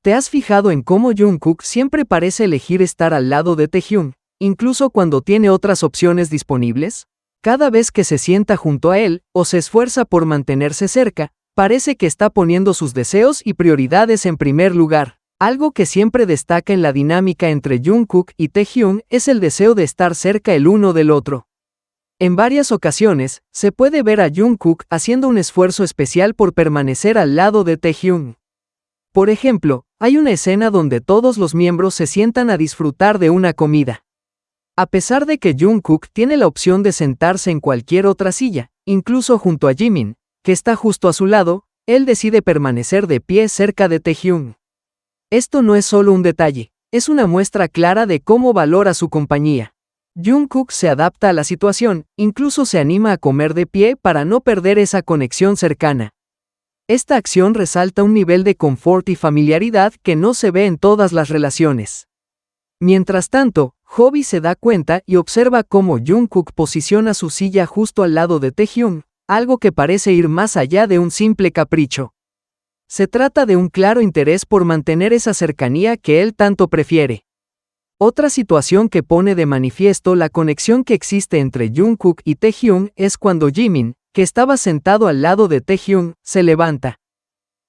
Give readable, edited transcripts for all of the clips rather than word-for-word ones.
¿Te has fijado en cómo Jungkook siempre parece elegir estar al lado de Taehyung, incluso cuando tiene otras opciones disponibles? Cada vez que se sienta junto a él, o se esfuerza por mantenerse cerca, parece que está poniendo sus deseos y prioridades en primer lugar. Algo que siempre destaca en la dinámica entre Jungkook y Taehyung es el deseo de estar cerca el uno del otro. En varias ocasiones, se puede ver a Jungkook haciendo un esfuerzo especial por permanecer al lado de Taehyung. Por ejemplo, hay una escena donde todos los miembros se sientan a disfrutar de una comida. A pesar de que Jungkook tiene la opción de sentarse en cualquier otra silla, incluso junto a Jimin, que está justo a su lado, él decide permanecer de pie cerca de Taehyung. Esto no es solo un detalle, es una muestra clara de cómo valora su compañía. Jungkook se adapta a la situación, incluso se anima a comer de pie para no perder esa conexión cercana. Esta acción resalta un nivel de confort y familiaridad que no se ve en todas las relaciones. Mientras tanto, Hobi se da cuenta y observa cómo Jungkook posiciona su silla justo al lado de Taehyung, algo que parece ir más allá de un simple capricho. Se trata de un claro interés por mantener esa cercanía que él tanto prefiere. Otra situación que pone de manifiesto la conexión que existe entre Jungkook y Taehyung es cuando Jimin, que estaba sentado al lado de Taehyung, se levanta.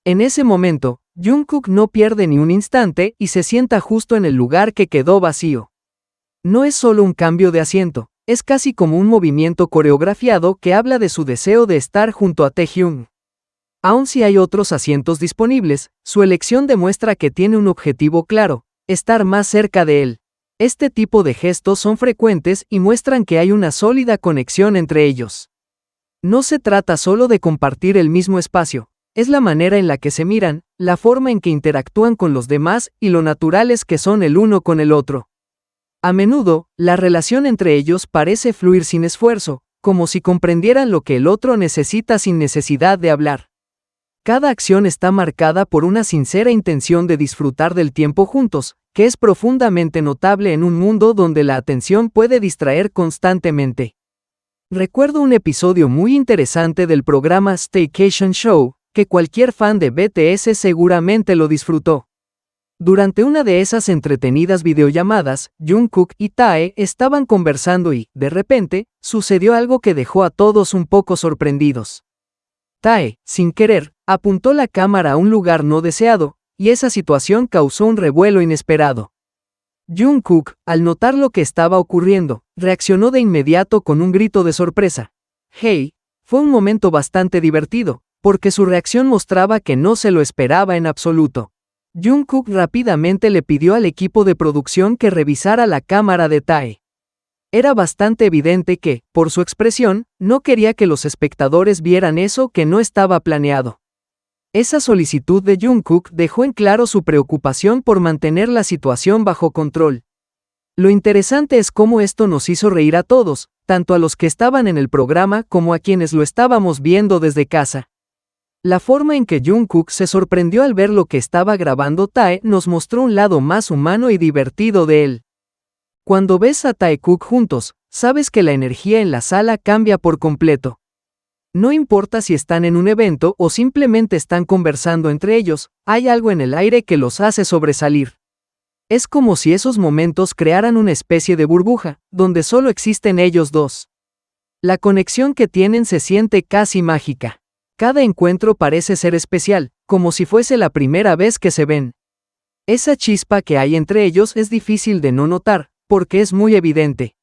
En ese momento, Jungkook no pierde ni un instante y se sienta justo en el lugar que quedó vacío. No es solo un cambio de asiento, es casi como un movimiento coreografiado que habla de su deseo de estar junto a Taehyung. Aun si hay otros asientos disponibles, su elección demuestra que tiene un objetivo claro: estar más cerca de él. Este tipo de gestos son frecuentes y muestran que hay una sólida conexión entre ellos. No se trata solo de compartir el mismo espacio, es la manera en la que se miran, la forma en que interactúan con los demás y lo naturales que son el uno con el otro. A menudo, la relación entre ellos parece fluir sin esfuerzo, como si comprendieran lo que el otro necesita sin necesidad de hablar. Cada acción está marcada por una sincera intención de disfrutar del tiempo juntos, que es profundamente notable en un mundo donde la atención puede distraer constantemente. Recuerdo un episodio muy interesante del programa Staycation Show, que cualquier fan de BTS seguramente lo disfrutó. Durante una de esas entretenidas videollamadas, Jungkook y Tae estaban conversando y, de repente, sucedió algo que dejó a todos un poco sorprendidos. Tae, sin querer, apuntó la cámara a un lugar no deseado, y esa situación causó un revuelo inesperado. Jungkook, al notar lo que estaba ocurriendo, reaccionó de inmediato con un grito de sorpresa. «Hey», fue un momento bastante divertido, porque su reacción mostraba que no se lo esperaba en absoluto. Jungkook rápidamente le pidió al equipo de producción que revisara la cámara de Tae. Era bastante evidente que, por su expresión, no quería que los espectadores vieran eso que no estaba planeado. Esa solicitud de Jungkook dejó en claro su preocupación por mantener la situación bajo control. Lo interesante es cómo esto nos hizo reír a todos, tanto a los que estaban en el programa como a quienes lo estábamos viendo desde casa. La forma en que Jungkook se sorprendió al ver lo que estaba grabando Tae nos mostró un lado más humano y divertido de él. Cuando ves a Taekook juntos, sabes que la energía en la sala cambia por completo. No importa si están en un evento o simplemente están conversando entre ellos, hay algo en el aire que los hace sobresalir. Es como si esos momentos crearan una especie de burbuja, donde solo existen ellos dos. La conexión que tienen se siente casi mágica. Cada encuentro parece ser especial, como si fuese la primera vez que se ven. Esa chispa que hay entre ellos es difícil de no notar, porque es muy evidente.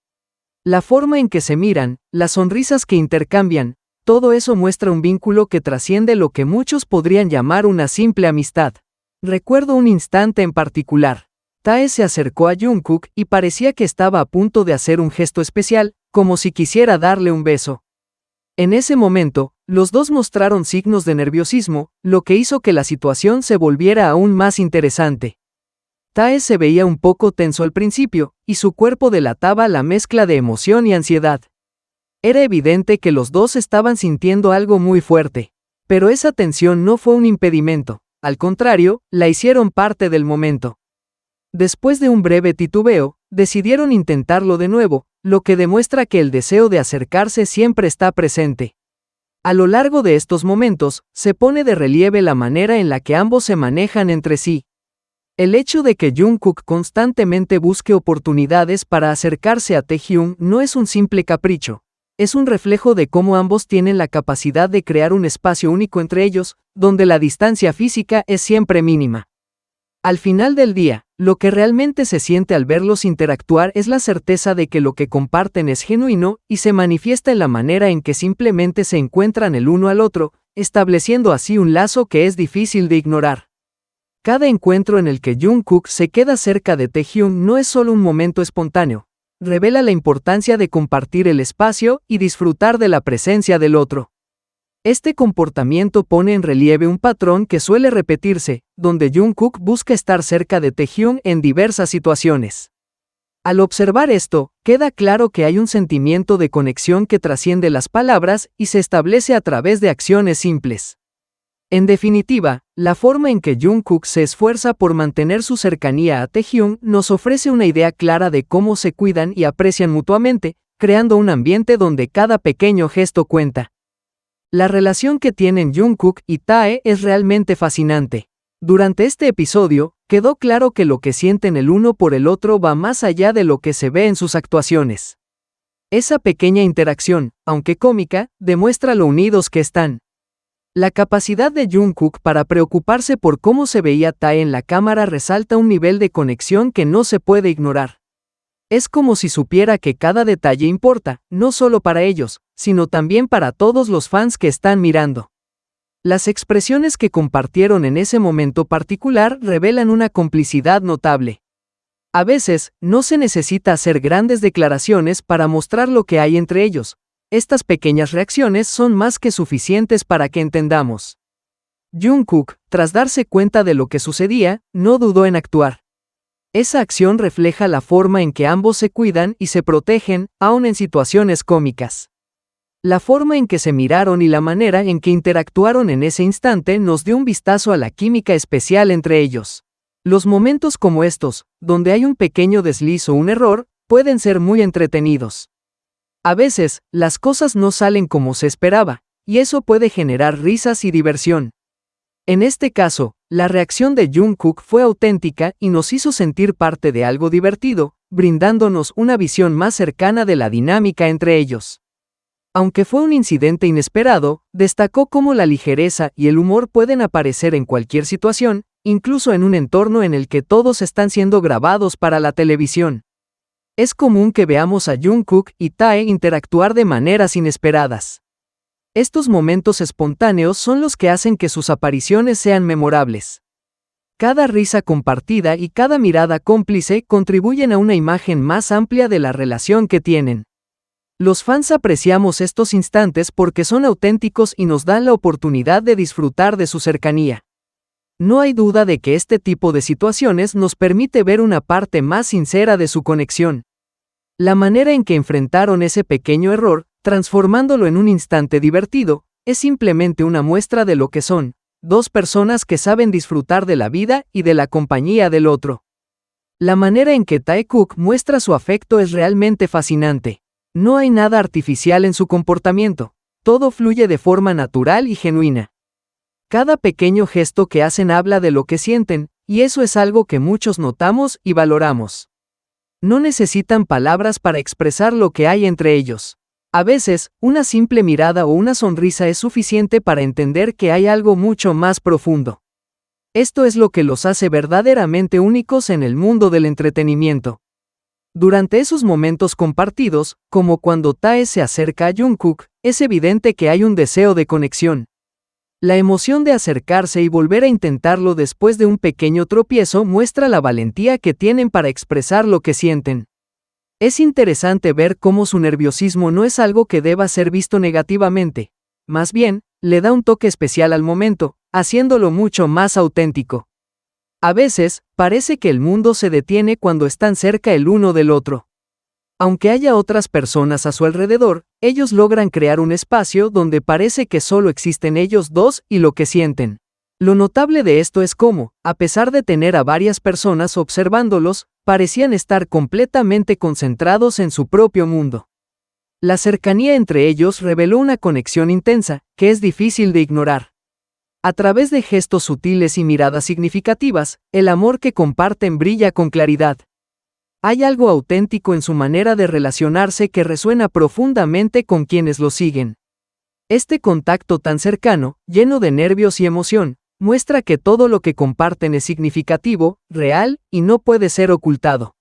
La forma en que se miran, las sonrisas que intercambian, todo eso muestra un vínculo que trasciende lo que muchos podrían llamar una simple amistad. Recuerdo un instante en particular. Tae se acercó a Jungkook y parecía que estaba a punto de hacer un gesto especial, como si quisiera darle un beso. En ese momento, los dos mostraron signos de nerviosismo, lo que hizo que la situación se volviera aún más interesante. Tae se veía un poco tenso al principio, y su cuerpo delataba la mezcla de emoción y ansiedad. Era evidente que los dos estaban sintiendo algo muy fuerte. Pero esa tensión no fue un impedimento, al contrario, la hicieron parte del momento. Después de un breve titubeo, decidieron intentarlo de nuevo, lo que demuestra que el deseo de acercarse siempre está presente. A lo largo de estos momentos, se pone de relieve la manera en la que ambos se manejan entre sí. El hecho de que Jungkook constantemente busque oportunidades para acercarse a Taehyung no es un simple capricho, es un reflejo de cómo ambos tienen la capacidad de crear un espacio único entre ellos, donde la distancia física es siempre mínima. Al final del día, lo que realmente se siente al verlos interactuar es la certeza de que lo que comparten es genuino y se manifiesta en la manera en que simplemente se encuentran el uno al otro, estableciendo así un lazo que es difícil de ignorar. Cada encuentro en el que Jungkook se queda cerca de Taehyung no es solo un momento espontáneo, revela la importancia de compartir el espacio y disfrutar de la presencia del otro. Este comportamiento pone en relieve un patrón que suele repetirse, donde Jungkook busca estar cerca de Taehyung en diversas situaciones. Al observar esto, queda claro que hay un sentimiento de conexión que trasciende las palabras y se establece a través de acciones simples. En definitiva, la forma en que Jungkook se esfuerza por mantener su cercanía a Taehyung nos ofrece una idea clara de cómo se cuidan y aprecian mutuamente, creando un ambiente donde cada pequeño gesto cuenta. La relación que tienen Jungkook y Tae es realmente fascinante. Durante este episodio, quedó claro que lo que sienten el uno por el otro va más allá de lo que se ve en sus actuaciones. Esa pequeña interacción, aunque cómica, demuestra lo unidos que están. La capacidad de Jungkook para preocuparse por cómo se veía Tae en la cámara resalta un nivel de conexión que no se puede ignorar. Es como si supiera que cada detalle importa, no solo para ellos, sino también para todos los fans que están mirando. Las expresiones que compartieron en ese momento particular revelan una complicidad notable. A veces, no se necesita hacer grandes declaraciones para mostrar lo que hay entre ellos. Estas pequeñas reacciones son más que suficientes para que entendamos. Jungkook, tras darse cuenta de lo que sucedía, no dudó en actuar. Esa acción refleja la forma en que ambos se cuidan y se protegen, aun en situaciones cómicas. La forma en que se miraron y la manera en que interactuaron en ese instante nos dio un vistazo a la química especial entre ellos. Los momentos como estos, donde hay un pequeño desliz o un error, pueden ser muy entretenidos. A veces, las cosas no salen como se esperaba, y eso puede generar risas y diversión. En este caso, la reacción de Jungkook fue auténtica y nos hizo sentir parte de algo divertido, brindándonos una visión más cercana de la dinámica entre ellos. Aunque fue un incidente inesperado, destacó cómo la ligereza y el humor pueden aparecer en cualquier situación, incluso en un entorno en el que todos están siendo grabados para la televisión. Es común que veamos a Jungkook y Tae interactuar de maneras inesperadas. Estos momentos espontáneos son los que hacen que sus apariciones sean memorables. Cada risa compartida y cada mirada cómplice contribuyen a una imagen más amplia de la relación que tienen. Los fans apreciamos estos instantes porque son auténticos y nos dan la oportunidad de disfrutar de su cercanía. No hay duda de que este tipo de situaciones nos permite ver una parte más sincera de su conexión. La manera en que enfrentaron ese pequeño error, transformándolo en un instante divertido, es simplemente una muestra de lo que son, dos personas que saben disfrutar de la vida y de la compañía del otro. La manera en que Taekook muestra su afecto es realmente fascinante. No hay nada artificial en su comportamiento, todo fluye de forma natural y genuina. Cada pequeño gesto que hacen habla de lo que sienten, y eso es algo que muchos notamos y valoramos. No necesitan palabras para expresar lo que hay entre ellos. A veces, una simple mirada o una sonrisa es suficiente para entender que hay algo mucho más profundo. Esto es lo que los hace verdaderamente únicos en el mundo del entretenimiento. Durante esos momentos compartidos, como cuando Tae se acerca a Jungkook, es evidente que hay un deseo de conexión. La emoción de acercarse y volver a intentarlo después de un pequeño tropiezo muestra la valentía que tienen para expresar lo que sienten. Es interesante ver cómo su nerviosismo no es algo que deba ser visto negativamente. Más bien, le da un toque especial al momento, haciéndolo mucho más auténtico. A veces, parece que el mundo se detiene cuando están cerca el uno del otro. Aunque haya otras personas a su alrededor, ellos logran crear un espacio donde parece que solo existen ellos dos y lo que sienten. Lo notable de esto es cómo, a pesar de tener a varias personas observándolos, parecían estar completamente concentrados en su propio mundo. La cercanía entre ellos reveló una conexión intensa, que es difícil de ignorar. A través de gestos sutiles y miradas significativas, el amor que comparten brilla con claridad. Hay algo auténtico en su manera de relacionarse que resuena profundamente con quienes lo siguen. Este contacto tan cercano, lleno de nervios y emoción, muestra que todo lo que comparten es significativo, real, y no puede ser ocultado.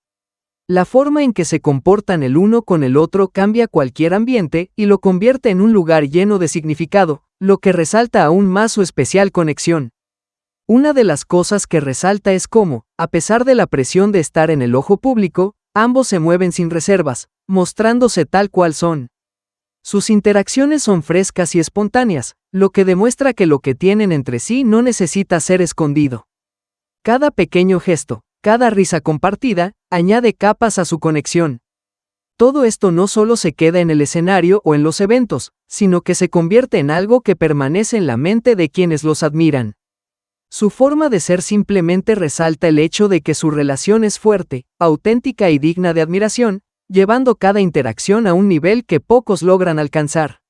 La forma en que se comportan el uno con el otro cambia cualquier ambiente y lo convierte en un lugar lleno de significado, lo que resalta aún más su especial conexión. Una de las cosas que resalta es cómo, a pesar de la presión de estar en el ojo público, ambos se mueven sin reservas, mostrándose tal cual son. Sus interacciones son frescas y espontáneas, lo que demuestra que lo que tienen entre sí no necesita ser escondido. Cada pequeño gesto, cada risa compartida, añade capas a su conexión. Todo esto no solo se queda en el escenario o en los eventos, sino que se convierte en algo que permanece en la mente de quienes los admiran. Su forma de ser simplemente resalta el hecho de que su relación es fuerte, auténtica y digna de admiración, llevando cada interacción a un nivel que pocos logran alcanzar.